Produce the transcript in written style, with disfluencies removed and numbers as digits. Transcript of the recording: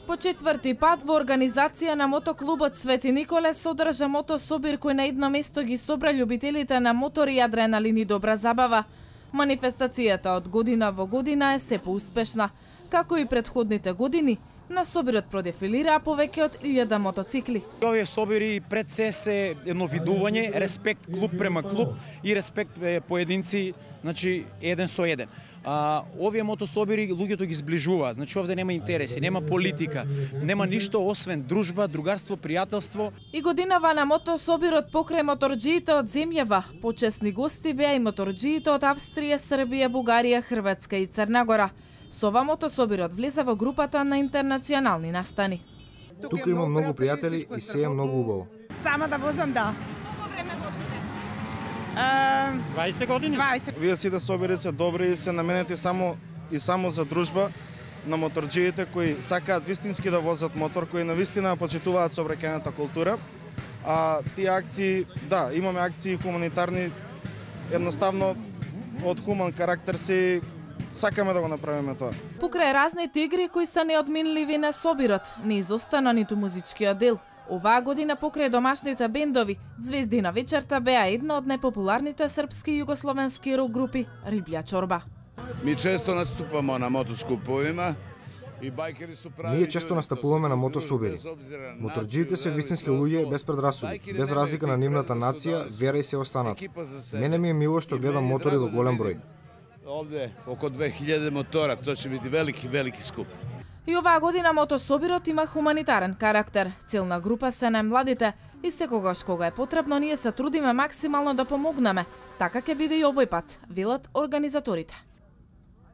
По четврти пат во организација на мотоклубот Свети Николе се одржа мотособир кој на едно место ги собра љубителите на мотори, адреналин и добра забава. Манифестацијата од година во година е се поуспешна. Како и претходните години, на собирот продефилираа повеќе од 1000 мотоцикли. Овие собири пред се едно видување, респект клуб према клуб и респект поединци, значи еден со еден. Овие мотособири луѓето ги зближува, значи овде нема интереси, нема политика, нема ништо освен дружба, другарство, пријателство. И годинава на мотособирот покрај моторџиите од земјава, почесни гости беа и моторџиите од Австрија, Србија, Бугарија, Хрватска и Црна Гора. Со ова мотособирот влезе во групата на интернационални настани. Тука има многу пријатели и се е многу убаво. Сама да возам, да. Колку време возите? 20 години. 20. Вие сите собири се добри и се наменети само за дружба на моторџиите кои сакаат вистински да возат мотор, кои навистина почитуваат сообраќајната култура. Тие акции, да, имаме акции хуманитарни, едноставно од хуман карактер си сакаме да го направиме тоа. Покрај разните игри кои се неодминливи на собирот, не изостана ниту музичкиот дел. Оваа година покрај домашните бендови, звезди на вечерта беа една од најпопуларните српски и југословенски рок групи Риблја чорба. Ми често наступамо на мотоскуповима и байкери су прави. Ние често настапуваме на мотособири. Моторџиите се вистински луѓе без предрасуди, без разлика на нивната нација, вера и се останат. Мене ми е мило што гледам мотори во голем број. Овде око 2000 мотора, тоа ќе биде велики скуп. И оваа година мотособирот има хуманитарен карактер. Целна група се најмладите и секогаш кога е потребно ние се трудиме максимално да помогнеме. Така ќе биде и овој пат, велат организаторите.